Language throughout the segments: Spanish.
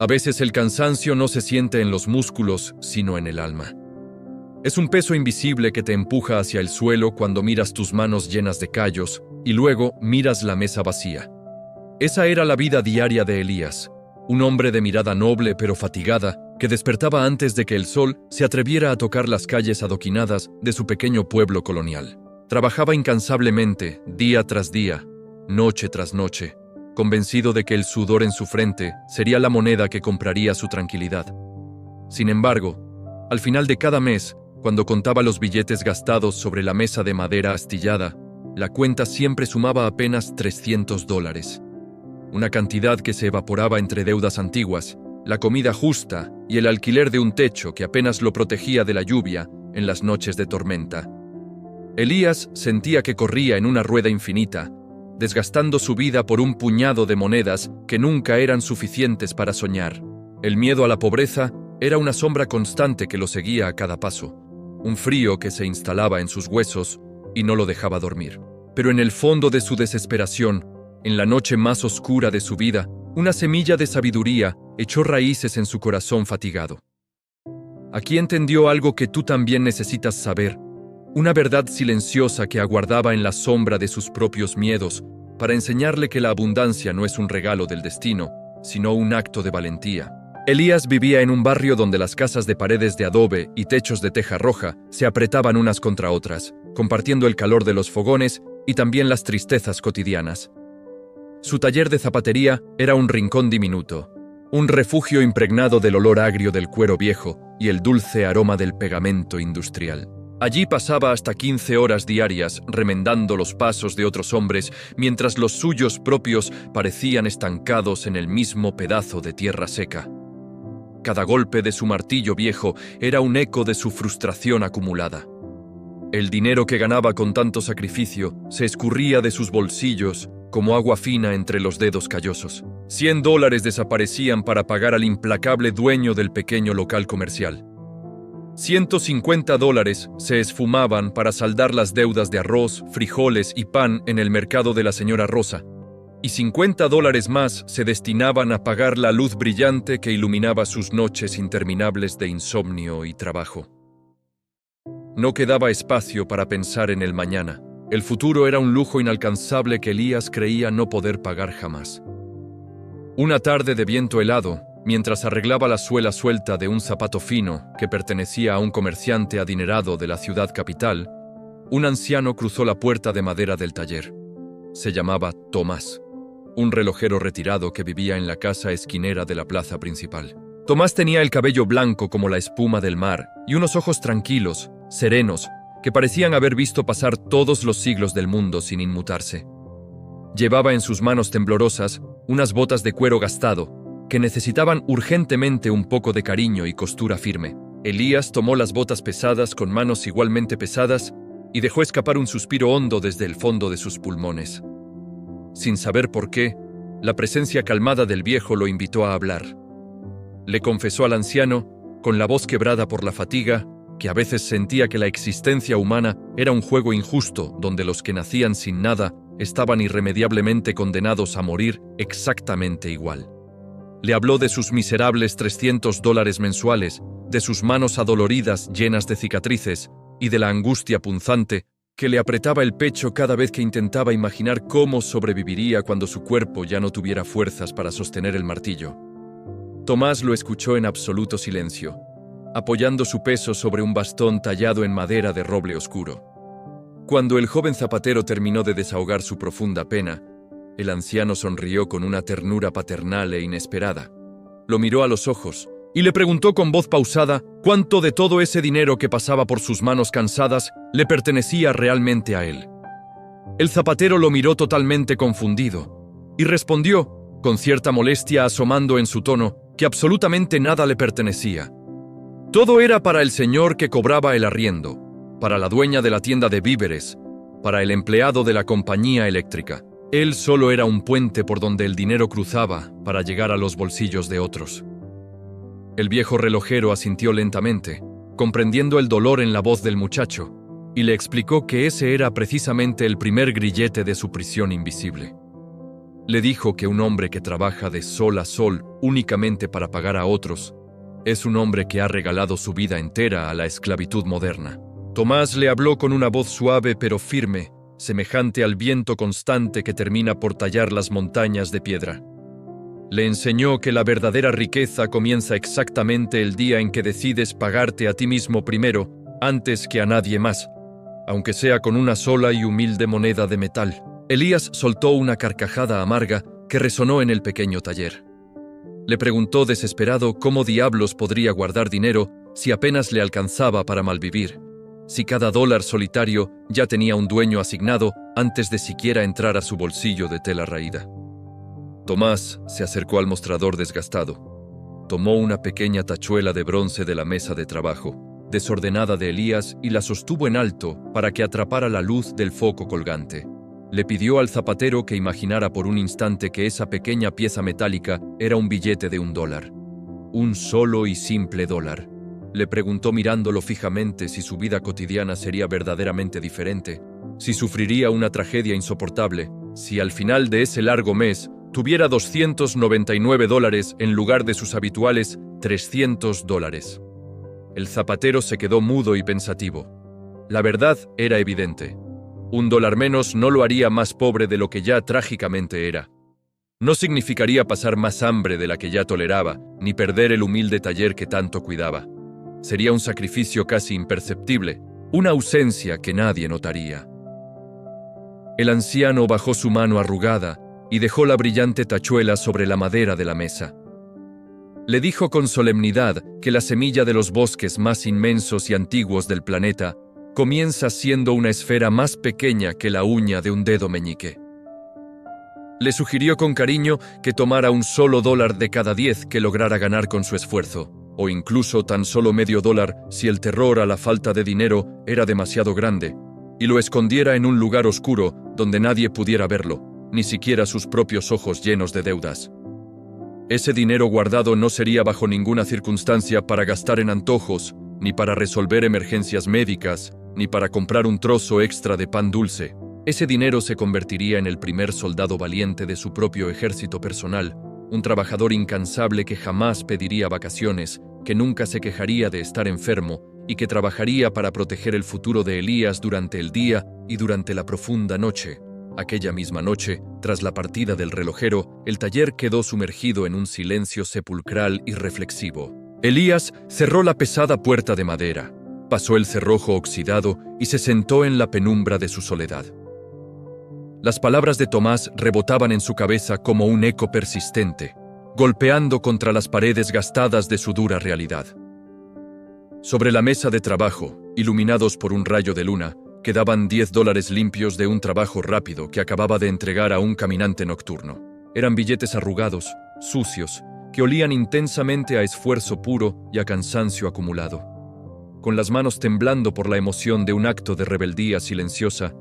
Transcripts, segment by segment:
A veces el cansancio no se siente en los músculos, sino en el alma. Es un peso invisible que te empuja hacia el suelo cuando miras tus manos llenas de callos y luego miras la mesa vacía. Esa era la vida diaria de Elías, un hombre de mirada noble pero fatigada que despertaba antes de que el sol se atreviera a tocar las calles adoquinadas de su pequeño pueblo colonial. Trabajaba incansablemente, día tras día, noche tras noche, convencido de que el sudor en su frente sería la moneda que compraría su tranquilidad. Sin embargo, al final de cada mes, cuando contaba los billetes gastados sobre la mesa de madera astillada, la cuenta siempre sumaba apenas $300. Una cantidad que se evaporaba entre deudas antiguas, la comida justa y el alquiler de un techo que apenas lo protegía de la lluvia en las noches de tormenta. Elías sentía que corría en una rueda infinita, desgastando su vida por un puñado de monedas que nunca eran suficientes para soñar. El miedo a la pobreza era una sombra constante que lo seguía a cada paso, un frío que se instalaba en sus huesos y no lo dejaba dormir. Pero en el fondo de su desesperación, en la noche más oscura de su vida, una semilla de sabiduría echó raíces en su corazón fatigado. Aquí entendió algo que tú también necesitas saber, una verdad silenciosa que aguardaba en la sombra de sus propios miedos para enseñarle que la abundancia no es un regalo del destino, sino un acto de valentía. Elías vivía en un barrio donde las casas de paredes de adobe y techos de teja roja se apretaban unas contra otras, compartiendo el calor de los fogones y también las tristezas cotidianas. Su taller de zapatería era un rincón diminuto, un refugio impregnado del olor agrio del cuero viejo y el dulce aroma del pegamento industrial. Allí pasaba hasta 15 horas diarias remendando los pasos de otros hombres mientras los suyos propios parecían estancados en el mismo pedazo de tierra seca. Cada golpe de su martillo viejo era un eco de su frustración acumulada. El dinero que ganaba con tanto sacrificio se escurría de sus bolsillos como agua fina entre los dedos callosos. $100 desaparecían para pagar al implacable dueño del pequeño local comercial. $150 se esfumaban para saldar las deudas de arroz, frijoles y pan en el mercado de la señora Rosa, y $50 más se destinaban a pagar la luz brillante que iluminaba sus noches interminables de insomnio y trabajo. No quedaba espacio para pensar en el mañana. El futuro era un lujo inalcanzable que Elías creía no poder pagar jamás. Una tarde de viento helado, mientras arreglaba la suela suelta de un zapato fino que pertenecía a un comerciante adinerado de la ciudad capital, un anciano cruzó la puerta de madera del taller. Se llamaba Tomás, un relojero retirado que vivía en la casa esquinera de la plaza principal. Tomás tenía el cabello blanco como la espuma del mar y unos ojos tranquilos, serenos, que parecían haber visto pasar todos los siglos del mundo sin inmutarse. Llevaba en sus manos temblorosas unas botas de cuero gastado, que necesitaban urgentemente un poco de cariño y costura firme. Elías tomó las botas pesadas con manos igualmente pesadas y dejó escapar un suspiro hondo desde el fondo de sus pulmones. Sin saber por qué, la presencia calmada del viejo lo invitó a hablar. Le confesó al anciano, con la voz quebrada por la fatiga, que a veces sentía que la existencia humana era un juego injusto donde los que nacían sin nada estaban irremediablemente condenados a morir exactamente igual. Le habló de sus miserables $300 mensuales, de sus manos adoloridas llenas de cicatrices y de la angustia punzante que le apretaba el pecho cada vez que intentaba imaginar cómo sobreviviría cuando su cuerpo ya no tuviera fuerzas para sostener el martillo. Tomás lo escuchó en absoluto silencio, apoyando su peso sobre un bastón tallado en madera de roble oscuro. Cuando el joven zapatero terminó de desahogar su profunda pena, el anciano sonrió con una ternura paternal e inesperada. Lo miró a los ojos y le preguntó con voz pausada cuánto de todo ese dinero que pasaba por sus manos cansadas le pertenecía realmente a él. El zapatero lo miró totalmente confundido y respondió, con cierta molestia asomando en su tono, que absolutamente nada le pertenecía. Todo era para el señor que cobraba el arriendo, para la dueña de la tienda de víveres, para el empleado de la compañía eléctrica. Él solo era un puente por donde el dinero cruzaba para llegar a los bolsillos de otros. El viejo relojero asintió lentamente, comprendiendo el dolor en la voz del muchacho, y le explicó que ese era precisamente el primer grillete de su prisión invisible. Le dijo que un hombre que trabaja de sol a sol únicamente para pagar a otros es un hombre que ha regalado su vida entera a la esclavitud moderna. Tomás le habló con una voz suave pero firme, semejante al viento constante que termina por tallar las montañas de piedra. Le enseñó que la verdadera riqueza comienza exactamente el día en que decides pagarte a ti mismo primero, antes que a nadie más, aunque sea con una sola y humilde moneda de metal. Elías soltó una carcajada amarga que resonó en el pequeño taller. Le preguntó desesperado cómo diablos podría guardar dinero si apenas le alcanzaba para malvivir, si cada dólar solitario ya tenía un dueño asignado antes de siquiera entrar a su bolsillo de tela raída. Tomás se acercó al mostrador desgastado. Tomó una pequeña tachuela de bronce de la mesa de trabajo, desordenada de Elías, y la sostuvo en alto para que atrapara la luz del foco colgante. Le pidió al zapatero que imaginara por un instante que esa pequeña pieza metálica era un billete de $1. Un solo y simple dólar. Le preguntó mirándolo fijamente si su vida cotidiana sería verdaderamente diferente, si sufriría una tragedia insoportable, si al final de ese largo mes tuviera $299 en lugar de sus habituales $300. El zapatero se quedó mudo y pensativo. La verdad era evidente. $1 menos no lo haría más pobre de lo que ya trágicamente era. No significaría pasar más hambre de la que ya toleraba, ni perder el humilde taller que tanto cuidaba. Sería un sacrificio casi imperceptible, una ausencia que nadie notaría. El anciano bajó su mano arrugada y dejó la brillante tachuela sobre la madera de la mesa. Le dijo con solemnidad que la semilla de los bosques más inmensos y antiguos del planeta comienza siendo una esfera más pequeña que la uña de un dedo meñique. Le sugirió con cariño que tomara un solo dólar de cada 10 que lograra ganar con su esfuerzo, o incluso tan solo medio dólar si el terror a la falta de dinero era demasiado grande, y lo escondiera en un lugar oscuro donde nadie pudiera verlo, ni siquiera sus propios ojos llenos de deudas. Ese dinero guardado no sería bajo ninguna circunstancia para gastar en antojos, ni para resolver emergencias médicas, ni para comprar un trozo extra de pan dulce. Ese dinero se convertiría en el primer soldado valiente de su propio ejército personal, un trabajador incansable que jamás pediría vacaciones, que nunca se quejaría de estar enfermo y que trabajaría para proteger el futuro de Elías durante el día y durante la profunda noche. Aquella misma noche, tras la partida del relojero, el taller quedó sumergido en un silencio sepulcral y reflexivo. Elías cerró la pesada puerta de madera, pasó el cerrojo oxidado y se sentó en la penumbra de su soledad. Las palabras de Tomás rebotaban en su cabeza como un eco persistente, golpeando contra las paredes gastadas de su dura realidad. Sobre la mesa de trabajo, iluminados por un rayo de luna, quedaban $10 limpios de un trabajo rápido que acababa de entregar a un caminante nocturno. Eran billetes arrugados, sucios, que olían intensamente a esfuerzo puro y a cansancio acumulado. Con las manos temblando por la emoción de un acto de rebeldía silenciosa,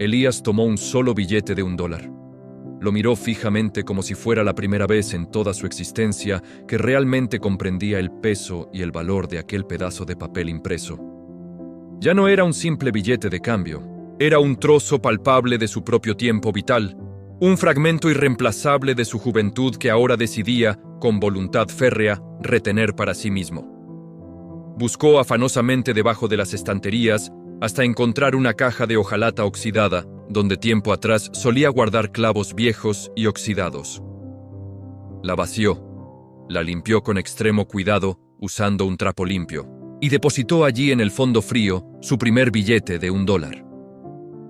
Elías tomó un solo billete de $1. Lo miró fijamente como si fuera la primera vez en toda su existencia que realmente comprendía el peso y el valor de aquel pedazo de papel impreso. Ya no era un simple billete de cambio, era un trozo palpable de su propio tiempo vital, un fragmento irreemplazable de su juventud que ahora decidía, con voluntad férrea, retener para sí mismo. Buscó afanosamente debajo de las estanterías hasta encontrar una caja de hojalata oxidada, donde tiempo atrás solía guardar clavos viejos y oxidados. La vació, la limpió con extremo cuidado usando un trapo limpio, y depositó allí en el fondo frío su primer billete de $1.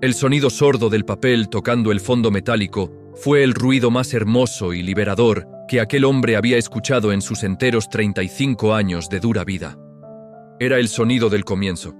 El sonido sordo del papel tocando el fondo metálico fue el ruido más hermoso y liberador que aquel hombre había escuchado en sus enteros 35 años de dura vida. Era el sonido del comienzo.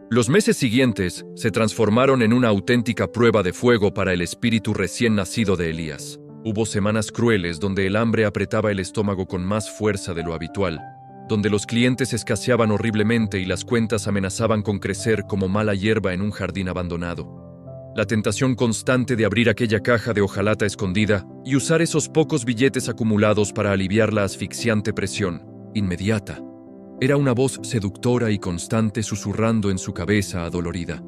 Los meses siguientes se transformaron en una auténtica prueba de fuego para el espíritu recién nacido de Elías. Hubo semanas crueles donde el hambre apretaba el estómago con más fuerza de lo habitual, donde los clientes escaseaban horriblemente y las cuentas amenazaban con crecer como mala hierba en un jardín abandonado. La tentación constante de abrir aquella caja de hojalata escondida y usar esos pocos billetes acumulados para aliviar la asfixiante presión, inmediata. Era una voz seductora y constante susurrando en su cabeza adolorida.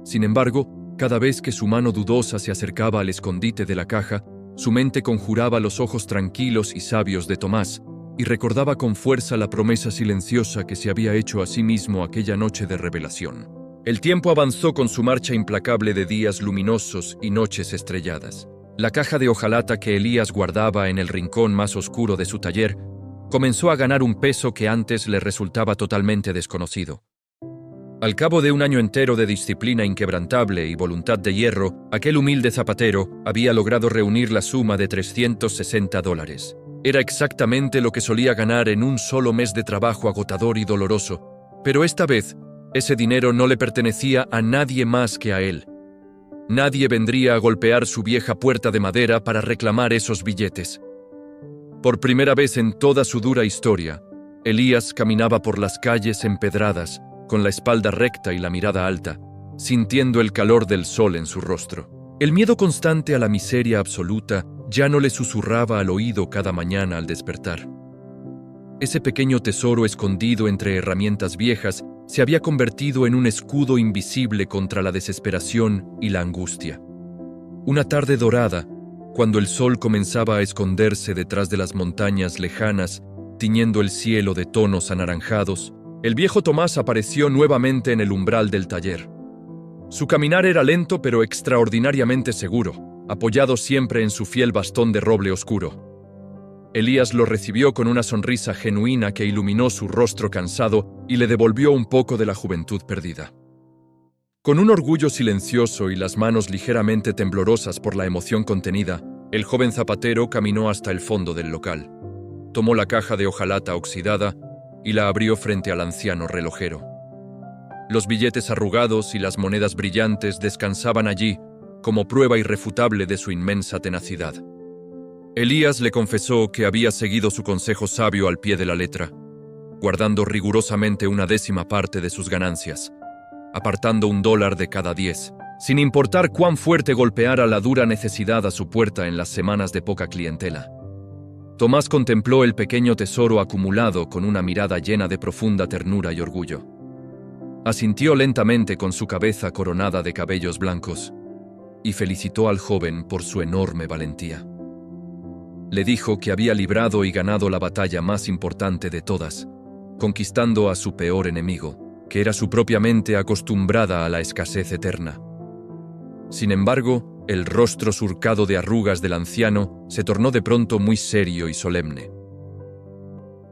Sin embargo, cada vez que su mano dudosa se acercaba al escondite de la caja, Su mente conjuraba los ojos tranquilos y sabios de Tomás, y recordaba con fuerza la promesa silenciosa que se había hecho a sí mismo aquella noche de revelación. El tiempo avanzó con su marcha implacable de días luminosos y noches estrelladas. La caja de hojalata que Elías guardaba en el rincón más oscuro de su taller comenzó a ganar un peso que antes le resultaba totalmente desconocido. Al cabo de un año entero de disciplina inquebrantable y voluntad de hierro, aquel humilde zapatero había logrado reunir la suma de $360. Era exactamente lo que solía ganar en un solo mes de trabajo agotador y doloroso, pero esta vez ese dinero no le pertenecía a nadie más que a él. Nadie vendría a golpear su vieja puerta de madera para reclamar esos billetes. Por primera vez en toda su dura historia, Elías caminaba por las calles empedradas, con la espalda recta y la mirada alta, sintiendo el calor del sol en su rostro. El miedo constante a la miseria absoluta ya no le susurraba al oído cada mañana al despertar. Ese pequeño tesoro escondido entre herramientas viejas se había convertido en un escudo invisible contra la desesperación y la angustia. Una tarde dorada, cuando el sol comenzaba a esconderse detrás de las montañas lejanas, tiñendo el cielo de tonos anaranjados, el viejo Tomás apareció nuevamente en el umbral del taller. Su caminar era lento pero extraordinariamente seguro, apoyado siempre en su fiel bastón de roble oscuro. Elías lo recibió con una sonrisa genuina que iluminó su rostro cansado y le devolvió un poco de la juventud perdida. Con un orgullo silencioso y las manos ligeramente temblorosas por la emoción contenida, el joven zapatero caminó hasta el fondo del local. Tomó la caja de hojalata oxidada y la abrió frente al anciano relojero. Los billetes arrugados y las monedas brillantes descansaban allí como prueba irrefutable de su inmensa tenacidad. Elías le confesó que había seguido su consejo sabio al pie de la letra, guardando rigurosamente una décima parte de sus ganancias, apartando $1 de cada 10, sin importar cuán fuerte golpeara la dura necesidad a su puerta en las semanas de poca clientela. Tomás contempló el pequeño tesoro acumulado con una mirada llena de profunda ternura y orgullo. Asintió lentamente con su cabeza coronada de cabellos blancos y felicitó al joven por su enorme valentía. Le dijo que había librado y ganado la batalla más importante de todas, conquistando a su peor enemigo, que era su propia mente acostumbrada a la escasez eterna. Sin embargo, el rostro surcado de arrugas del anciano se tornó de pronto muy serio y solemne.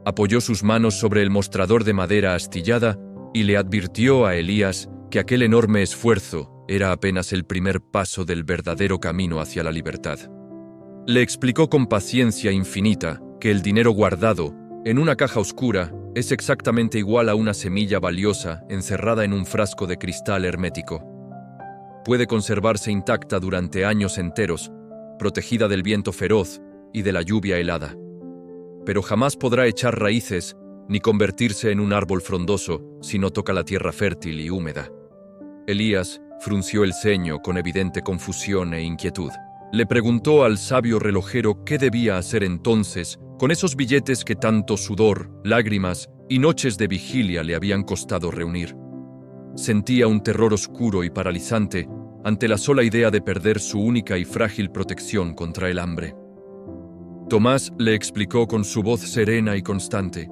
Apoyó sus manos sobre el mostrador de madera astillada y le advirtió a Elías que aquel enorme esfuerzo era apenas el primer paso del verdadero camino hacia la libertad. Le explicó con paciencia infinita que el dinero guardado en una caja oscura es exactamente igual a una semilla valiosa encerrada en un frasco de cristal hermético. Puede conservarse intacta durante años enteros, protegida del viento feroz y de la lluvia helada. Pero jamás podrá echar raíces ni convertirse en un árbol frondoso si no toca la tierra fértil y húmeda. Elías frunció el ceño con evidente confusión e inquietud. Le preguntó al sabio relojero qué debía hacer entonces con esos billetes que tanto sudor, lágrimas y noches de vigilia le habían costado reunir. Sentía un terror oscuro y paralizante ante la sola idea de perder su única y frágil protección contra el hambre. Tomás le explicó con su voz serena y constante,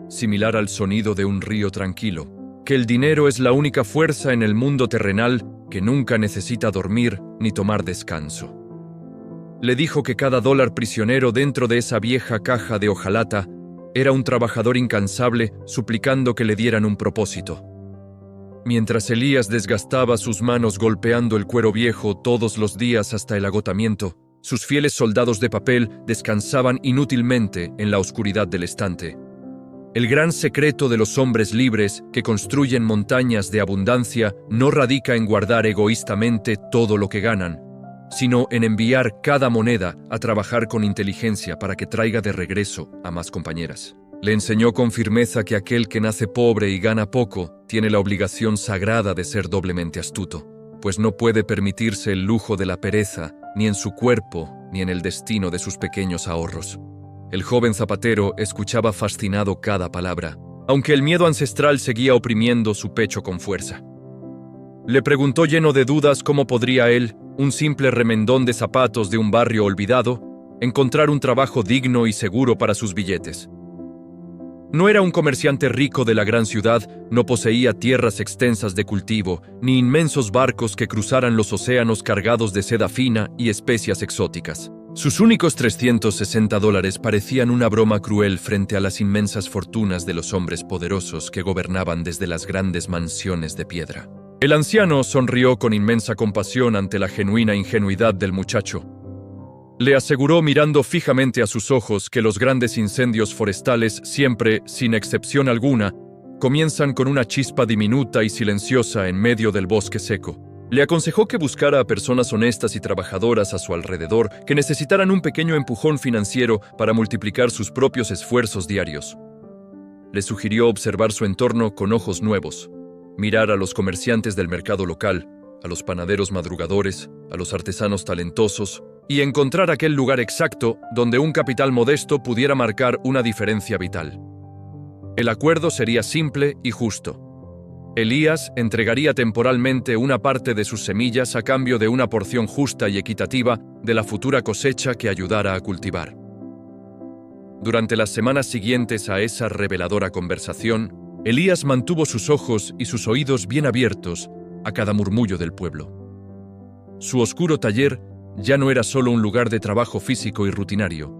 similar al sonido de un río tranquilo, que el dinero es la única fuerza en el mundo terrenal que nunca necesita dormir ni tomar descanso. Le dijo que cada $1 prisionero dentro de esa vieja caja de hojalata era un trabajador incansable suplicando que le dieran un propósito. Mientras Elías desgastaba sus manos golpeando el cuero viejo todos los días hasta el agotamiento, sus fieles soldados de papel descansaban inútilmente en la oscuridad del estante. El gran secreto de los hombres libres que construyen montañas de abundancia no radica en guardar egoístamente todo lo que ganan, sino en enviar cada moneda a trabajar con inteligencia para que traiga de regreso a más compañeras. Le enseñó con firmeza que aquel que nace pobre y gana poco tiene la obligación sagrada de ser doblemente astuto, pues no puede permitirse el lujo de la pereza, ni en su cuerpo, ni en el destino de sus pequeños ahorros. El joven zapatero escuchaba fascinado cada palabra, aunque el miedo ancestral seguía oprimiendo su pecho con fuerza. Le preguntó lleno de dudas cómo podría él, un simple remendón de zapatos de un barrio olvidado, encontrar un trabajo digno y seguro para sus billetes. No era un comerciante rico de la gran ciudad, no poseía tierras extensas de cultivo, ni inmensos barcos que cruzaran los océanos cargados de seda fina y especias exóticas. Sus únicos $360 parecían una broma cruel frente a las inmensas fortunas de los hombres poderosos que gobernaban desde las grandes mansiones de piedra. El anciano sonrió con inmensa compasión ante la genuina ingenuidad del muchacho. Le aseguró mirando fijamente a sus ojos que los grandes incendios forestales siempre, sin excepción alguna, comienzan con una chispa diminuta y silenciosa en medio del bosque seco. Le aconsejó que buscara a personas honestas y trabajadoras a su alrededor que necesitaran un pequeño empujón financiero para multiplicar sus propios esfuerzos diarios. Le sugirió observar su entorno con ojos nuevos, mirar a los comerciantes del mercado local, a los panaderos madrugadores, a los artesanos talentosos, y encontrar aquel lugar exacto donde un capital modesto pudiera marcar una diferencia vital. El acuerdo sería simple y justo. Elías entregaría temporalmente una parte de sus semillas a cambio de una porción justa y equitativa de la futura cosecha que ayudara a cultivar. Durante las semanas siguientes a esa reveladora conversación, Elías mantuvo sus ojos y sus oídos bien abiertos a cada murmullo del pueblo. Su oscuro taller ya no era solo un lugar de trabajo físico y rutinario,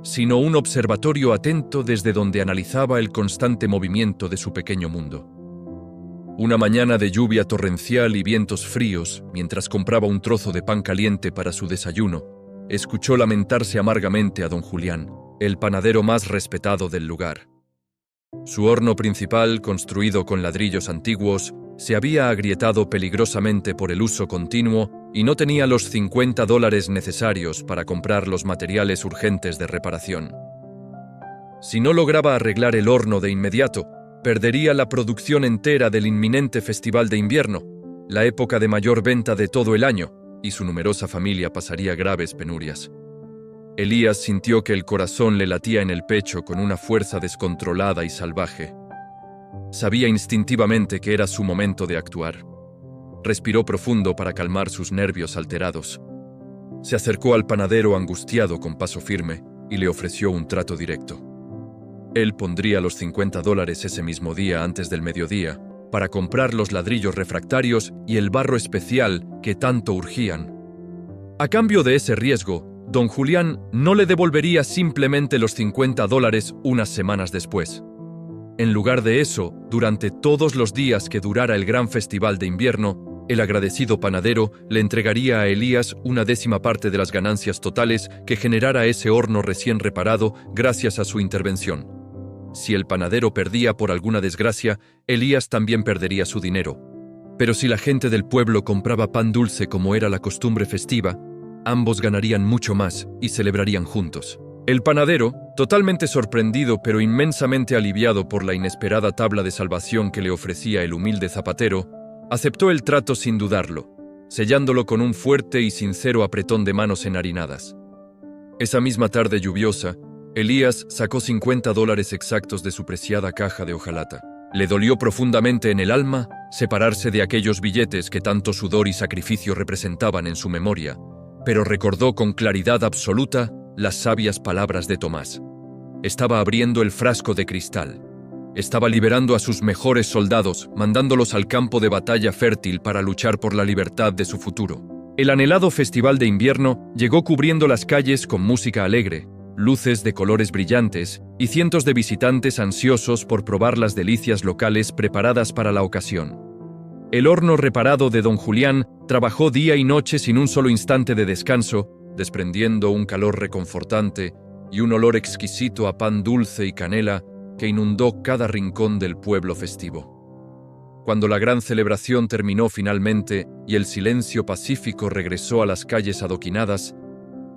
sino un observatorio atento desde donde analizaba el constante movimiento de su pequeño mundo. Una mañana de lluvia torrencial y vientos fríos, mientras compraba un trozo de pan caliente para su desayuno, escuchó lamentarse amargamente a don Julián, el panadero más respetado del lugar. Su horno principal, construido con ladrillos antiguos, se había agrietado peligrosamente por el uso continuo y no tenía los $50 necesarios para comprar los materiales urgentes de reparación. Si no lograba arreglar el horno de inmediato, perdería la producción entera del inminente Festival de Invierno, la época de mayor venta de todo el año, y su numerosa familia pasaría graves penurias. Elías sintió que el corazón le latía en el pecho con una fuerza descontrolada y salvaje. Sabía instintivamente que era su momento de actuar. Respiró profundo para calmar sus nervios alterados. Se acercó al panadero angustiado con paso firme y le ofreció un trato directo. Él pondría los $50 ese mismo día antes del mediodía para comprar los ladrillos refractarios y el barro especial que tanto urgían. A cambio de ese riesgo, don Julián no le devolvería simplemente los $50 unas semanas después. En lugar de eso, durante todos los días que durara el gran festival de invierno, el agradecido panadero le entregaría a Elías una décima parte de las ganancias totales que generara ese horno recién reparado gracias a su intervención. Si el panadero perdía por alguna desgracia, Elías también perdería su dinero. Pero si la gente del pueblo compraba pan dulce como era la costumbre festiva, ambos ganarían mucho más y celebrarían juntos. El panadero, totalmente sorprendido pero inmensamente aliviado por la inesperada tabla de salvación que le ofrecía el humilde zapatero, aceptó el trato sin dudarlo, sellándolo con un fuerte y sincero apretón de manos enharinadas. Esa misma tarde lluviosa, Elías sacó $50 exactos de su preciada caja de hojalata. Le dolió profundamente en el alma separarse de aquellos billetes que tanto sudor y sacrificio representaban en su memoria, pero recordó con claridad absoluta las sabias palabras de Tomás. Estaba abriendo el frasco de cristal. Estaba liberando a sus mejores soldados, mandándolos al campo de batalla fértil para luchar por la libertad de su futuro. El anhelado festival de invierno llegó cubriendo las calles con música alegre, luces de colores brillantes y cientos de visitantes ansiosos por probar las delicias locales preparadas para la ocasión. El horno reparado de don Julián trabajó día y noche sin un solo instante de descanso, desprendiendo un calor reconfortante y un olor exquisito a pan dulce y canela que inundó cada rincón del pueblo festivo. Cuando la gran celebración terminó finalmente y el silencio pacífico regresó a las calles adoquinadas,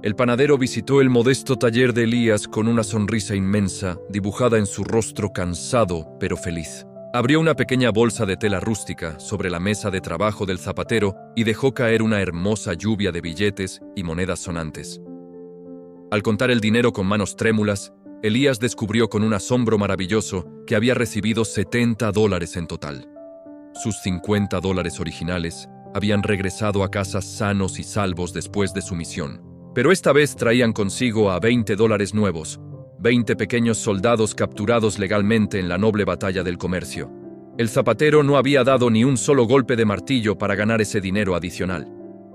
el panadero visitó el modesto taller de Elías con una sonrisa inmensa dibujada en su rostro cansado pero feliz. Abrió una pequeña bolsa de tela rústica sobre la mesa de trabajo del zapatero y dejó caer una hermosa lluvia de billetes y monedas sonantes. Al contar el dinero con manos trémulas, Elías descubrió con un asombro maravilloso que había recibido $70 en total. Sus $50 originales habían regresado a casa sanos y salvos después de su misión. Pero esta vez traían consigo a $20 nuevos, 20 pequeños soldados capturados legalmente en la noble batalla del comercio. El zapatero no había dado ni un solo golpe de martillo para ganar ese dinero adicional.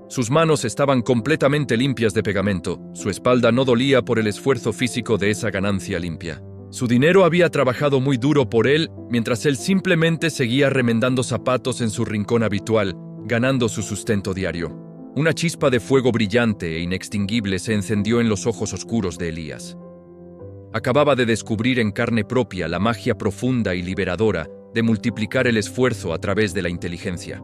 Sus manos estaban completamente limpias de pegamento, su espalda no dolía por el esfuerzo físico de esa ganancia limpia. Su dinero había trabajado muy duro por él, mientras él simplemente seguía remendando zapatos en su rincón habitual, ganando su sustento diario. Una chispa de fuego brillante e inextinguible se encendió en los ojos oscuros de Elías. Acababa de descubrir en carne propia la magia profunda y liberadora de multiplicar el esfuerzo a través de la inteligencia.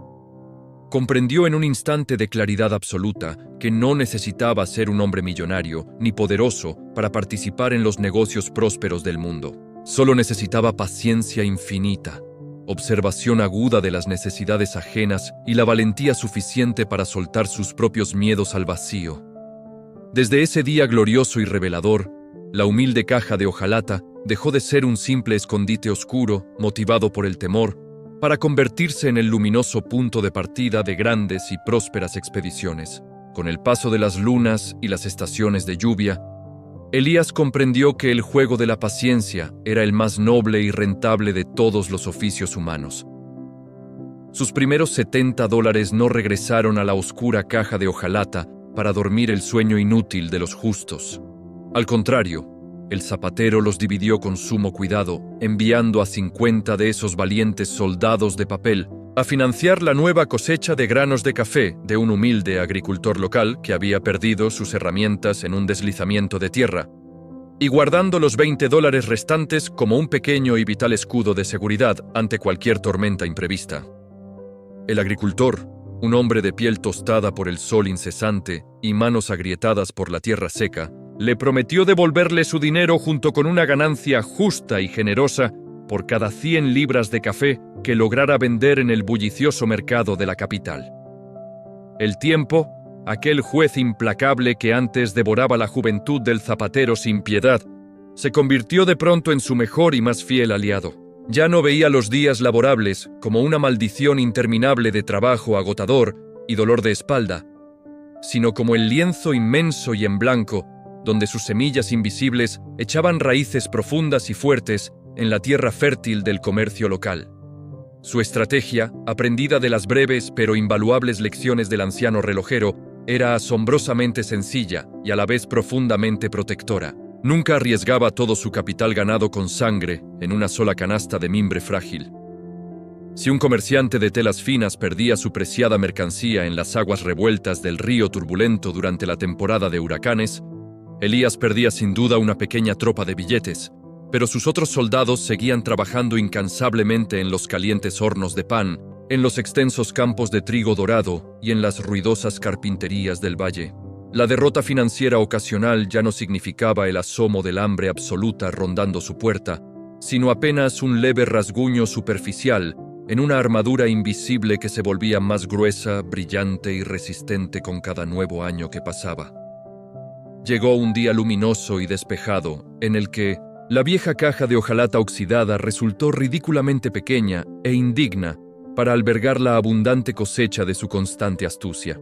Comprendió en un instante de claridad absoluta que no necesitaba ser un hombre millonario ni poderoso para participar en los negocios prósperos del mundo. Solo necesitaba paciencia infinita, observación aguda de las necesidades ajenas y la valentía suficiente para soltar sus propios miedos al vacío. Desde ese día glorioso y revelador, la humilde caja de hojalata dejó de ser un simple escondite oscuro, motivado por el temor, para convertirse en el luminoso punto de partida de grandes y prósperas expediciones. Con el paso de las lunas y las estaciones de lluvia, Elías comprendió que el juego de la paciencia era el más noble y rentable de todos los oficios humanos. Sus primeros $70 no regresaron a la oscura caja de hojalata para dormir el sueño inútil de los justos. Al contrario, el zapatero los dividió con sumo cuidado, enviando a 50 de esos valientes soldados de papel a financiar la nueva cosecha de granos de café de un humilde agricultor local que había perdido sus herramientas en un deslizamiento de tierra, y guardando los $20 restantes como un pequeño y vital escudo de seguridad ante cualquier tormenta imprevista. El agricultor, un hombre de piel tostada por el sol incesante y manos agrietadas por la tierra seca, le prometió devolverle su dinero junto con una ganancia justa y generosa por cada 100 libras de café que lograra vender en el bullicioso mercado de la capital. El tiempo, aquel juez implacable que antes devoraba la juventud del zapatero sin piedad, se convirtió de pronto en su mejor y más fiel aliado. Ya no veía los días laborables como una maldición interminable de trabajo agotador y dolor de espalda, sino como el lienzo inmenso y en blanco donde sus semillas invisibles echaban raíces profundas y fuertes en la tierra fértil del comercio local. Su estrategia, aprendida de las breves pero invaluables lecciones del anciano relojero, era asombrosamente sencilla y a la vez profundamente protectora. Nunca arriesgaba todo su capital ganado con sangre en una sola canasta de mimbre frágil. Si un comerciante de telas finas perdía su preciada mercancía en las aguas revueltas del río turbulento durante la temporada de huracanes, Elías perdía sin duda una pequeña tropa de billetes, pero sus otros soldados seguían trabajando incansablemente en los calientes hornos de pan, en los extensos campos de trigo dorado y en las ruidosas carpinterías del valle. La derrota financiera ocasional ya no significaba el asomo del hambre absoluta rondando su puerta, sino apenas un leve rasguño superficial en una armadura invisible que se volvía más gruesa, brillante y resistente con cada nuevo año que pasaba. Llegó un día luminoso y despejado, en el que la vieja caja de hojalata oxidada resultó ridículamente pequeña e indigna para albergar la abundante cosecha de su constante astucia.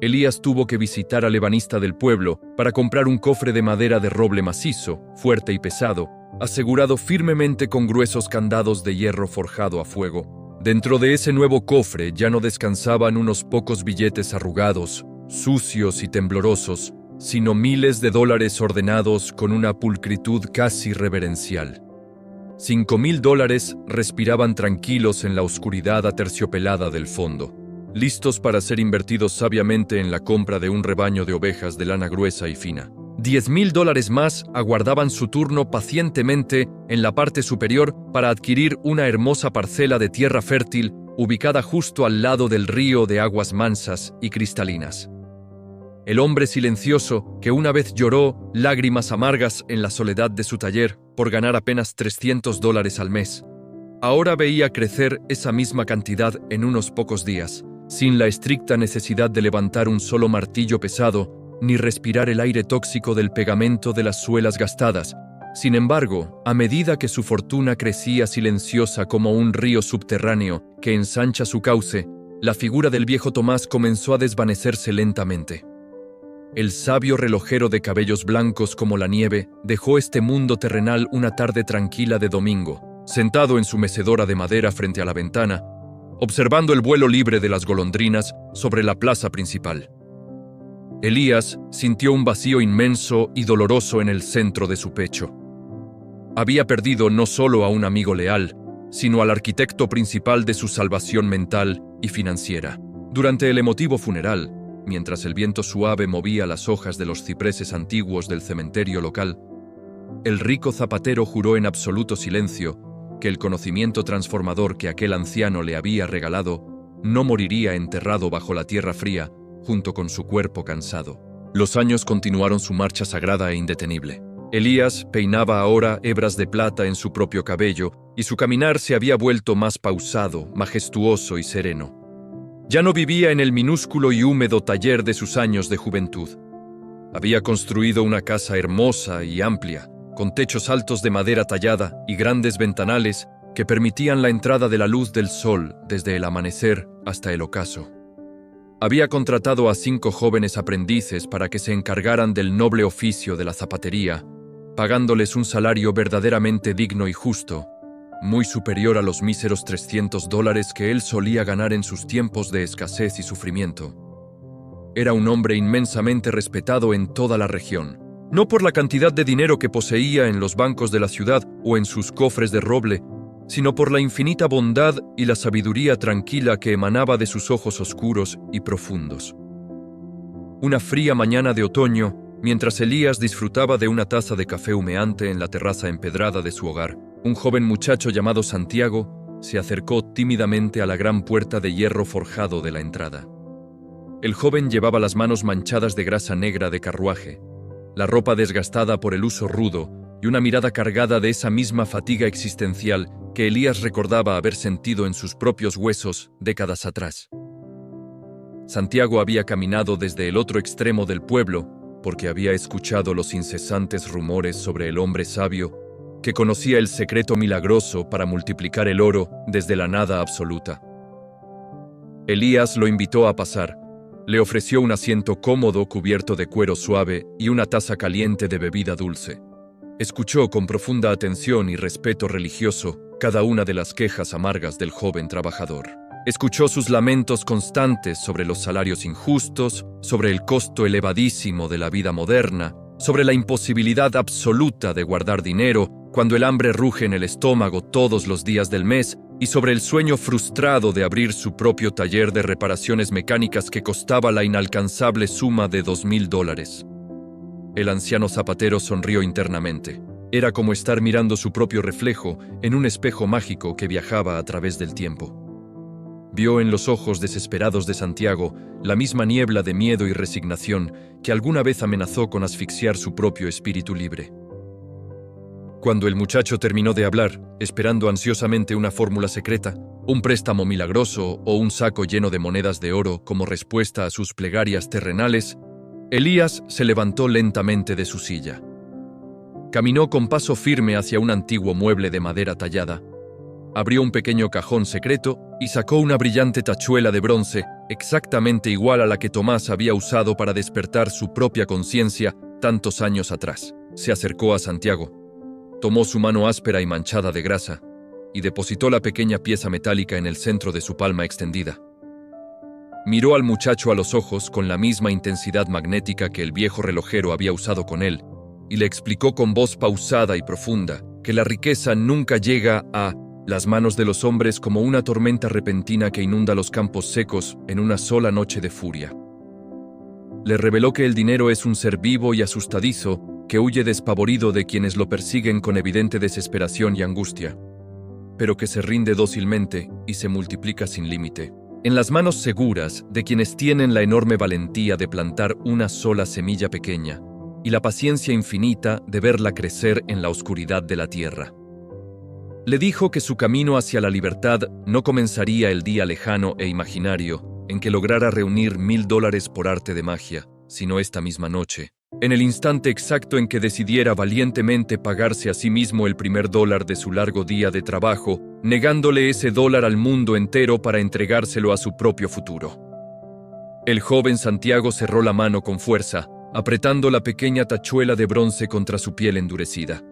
Elías tuvo que visitar al ebanista del pueblo para comprar un cofre de madera de roble macizo, fuerte y pesado, asegurado firmemente con gruesos candados de hierro forjado a fuego. Dentro de ese nuevo cofre ya no descansaban unos pocos billetes arrugados, sucios y temblorosos, sino miles de dólares ordenados con una pulcritud casi reverencial. $5,000 respiraban tranquilos en la oscuridad aterciopelada del fondo, listos para ser invertidos sabiamente en la compra de un rebaño de ovejas de lana gruesa y fina. $10,000 más aguardaban su turno pacientemente en la parte superior para adquirir una hermosa parcela de tierra fértil ubicada justo al lado del río de aguas mansas y cristalinas. El hombre silencioso que una vez lloró lágrimas amargas en la soledad de su taller por ganar apenas $300 al mes, ahora veía crecer esa misma cantidad en unos pocos días, sin la estricta necesidad de levantar un solo martillo pesado ni respirar el aire tóxico del pegamento de las suelas gastadas. Sin embargo, a medida que su fortuna crecía silenciosa como un río subterráneo que ensancha su cauce, La figura del viejo Tomás comenzó a desvanecerse lentamente. El sabio relojero de cabellos blancos como la nieve dejó este mundo terrenal una tarde tranquila de domingo, sentado en su mecedora de madera frente a la ventana, observando el vuelo libre de las golondrinas sobre la plaza principal. Elías sintió un vacío inmenso y doloroso en el centro de su pecho. Había perdido no solo a un amigo leal, sino al arquitecto principal de su salvación mental y financiera. Durante el emotivo funeral, mientras el viento suave movía las hojas de los cipreses antiguos del cementerio local, el rico zapatero juró en absoluto silencio que el conocimiento transformador que aquel anciano le había regalado no moriría enterrado bajo la tierra fría junto con su cuerpo cansado. Los años continuaron su marcha sagrada e indetenible. Elías peinaba ahora hebras de plata en su propio cabello y su caminar se había vuelto más pausado, majestuoso y sereno. Ya no vivía en el minúsculo y húmedo taller de sus años de juventud. Había construido una casa hermosa y amplia, con techos altos de madera tallada y grandes ventanales que permitían la entrada de la luz del sol desde el amanecer hasta el ocaso. Había contratado a 5 jóvenes aprendices para que se encargaran del noble oficio de la zapatería, pagándoles un salario verdaderamente digno y justo, muy superior a los míseros $300 que él solía ganar en sus tiempos de escasez y sufrimiento. Era un hombre inmensamente respetado en toda la región, no por la cantidad de dinero que poseía en los bancos de la ciudad o en sus cofres de roble, sino por la infinita bondad y la sabiduría tranquila que emanaba de sus ojos oscuros y profundos. Una fría mañana de otoño, mientras Elías disfrutaba de una taza de café humeante en la terraza empedrada de su hogar, un joven muchacho llamado Santiago se acercó tímidamente a la gran puerta de hierro forjado de la entrada. El joven llevaba las manos manchadas de grasa negra de carruaje, la ropa desgastada por el uso rudo y una mirada cargada de esa misma fatiga existencial que Elías recordaba haber sentido en sus propios huesos décadas atrás. Santiago había caminado desde el otro extremo del pueblo porque había escuchado los incesantes rumores sobre el hombre sabio que conocía el secreto milagroso para multiplicar el oro desde la nada absoluta. Elías lo invitó a pasar, le ofreció un asiento cómodo cubierto de cuero suave y una taza caliente de bebida dulce. Escuchó con profunda atención y respeto religioso cada una de las quejas amargas del joven trabajador. Escuchó sus lamentos constantes sobre los salarios injustos, sobre el costo elevadísimo de la vida moderna, sobre la imposibilidad absoluta de guardar dinero cuando el hambre ruge en el estómago todos los días del mes, y sobre el sueño frustrado de abrir su propio taller de reparaciones mecánicas que costaba la inalcanzable suma de $2,000. El anciano zapatero sonrió internamente. Era como estar mirando su propio reflejo en un espejo mágico que viajaba a través del tiempo. Vio en los ojos desesperados de Santiago la misma niebla de miedo y resignación que alguna vez amenazó con asfixiar su propio espíritu libre. Cuando el muchacho terminó de hablar, esperando ansiosamente una fórmula secreta, un préstamo milagroso o un saco lleno de monedas de oro como respuesta a sus plegarias terrenales, Elías se levantó lentamente de su silla. Caminó con paso firme hacia un antiguo mueble de madera tallada. Abrió un pequeño cajón secreto y sacó una brillante tachuela de bronce, exactamente igual a la que Tomás había usado para despertar su propia conciencia tantos años atrás. Se acercó a Santiago. Tomó su mano áspera y manchada de grasa y depositó la pequeña pieza metálica en el centro de su palma extendida. Miró al muchacho a los ojos con la misma intensidad magnética que el viejo relojero había usado con él y le explicó con voz pausada y profunda que la riqueza nunca llega a las manos de los hombres como una tormenta repentina que inunda los campos secos en una sola noche de furia. Le reveló que el dinero es un ser vivo y asustadizo que huye despavorido de quienes lo persiguen con evidente desesperación y angustia, pero que se rinde dócilmente y se multiplica sin límite, en las manos seguras de quienes tienen la enorme valentía de plantar una sola semilla pequeña y la paciencia infinita de verla crecer en la oscuridad de la tierra. Le dijo que su camino hacia la libertad no comenzaría el día lejano e imaginario en que lograra reunir $1,000 por arte de magia, sino esta misma noche, En el instante exacto en que decidiera valientemente pagarse a sí mismo el primer dólar de su largo día de trabajo, negándole ese dólar al mundo entero para entregárselo a su propio futuro. El joven Santiago cerró la mano con fuerza, apretando la pequeña tachuela de bronce contra su piel endurecida.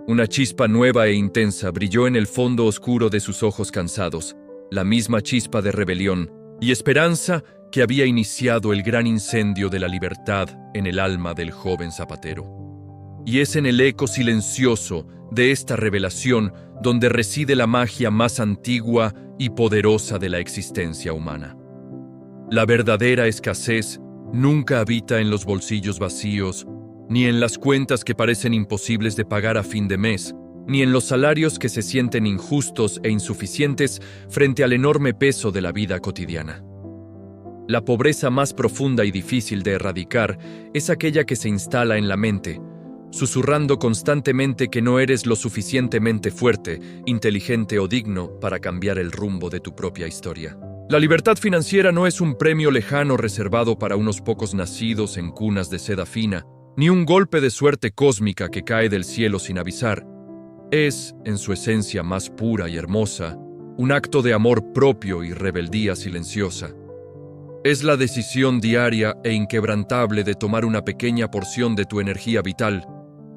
Una chispa nueva e intensa brilló en el fondo oscuro de sus ojos cansados, la misma chispa de rebelión y esperanza que había iniciado el gran incendio de la libertad en el alma del joven zapatero. Y es en el eco silencioso de esta revelación donde reside la magia más antigua y poderosa de la existencia humana. La verdadera escasez nunca habita en los bolsillos vacíos, ni en las cuentas que parecen imposibles de pagar a fin de mes, ni en los salarios que se sienten injustos e insuficientes frente al enorme peso de la vida cotidiana. La pobreza más profunda y difícil de erradicar es aquella que se instala en la mente, susurrando constantemente que no eres lo suficientemente fuerte, inteligente o digno para cambiar el rumbo de tu propia historia. La libertad financiera no es un premio lejano reservado para unos pocos nacidos en cunas de seda fina, ni un golpe de suerte cósmica que cae del cielo sin avisar. Es, en su esencia más pura y hermosa, un acto de amor propio y rebeldía silenciosa. Es la decisión diaria e inquebrantable de tomar una pequeña porción de tu energía vital,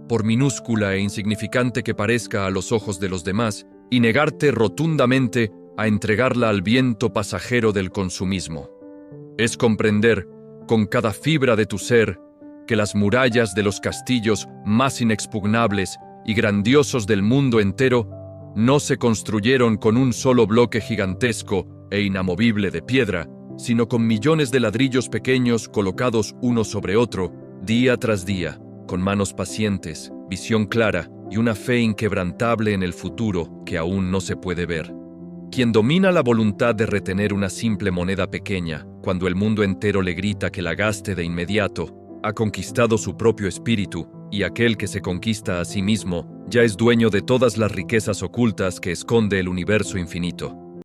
por minúscula e insignificante que parezca a los ojos de los demás, y negarte rotundamente a entregarla al viento pasajero del consumismo. Es comprender, con cada fibra de tu ser, que las murallas de los castillos más inexpugnables y grandiosos del mundo entero no se construyeron con un solo bloque gigantesco e inamovible de piedra, sino con millones de ladrillos pequeños colocados uno sobre otro, día tras día, con manos pacientes, visión clara y una fe inquebrantable en el futuro que aún no se puede ver. Quien domina la voluntad de retener una simple moneda pequeña, cuando el mundo entero le grita que la gaste de inmediato, ha conquistado su propio espíritu, y aquel que se conquista a sí mismo ya es dueño de todas las riquezas ocultas que esconde el universo infinito.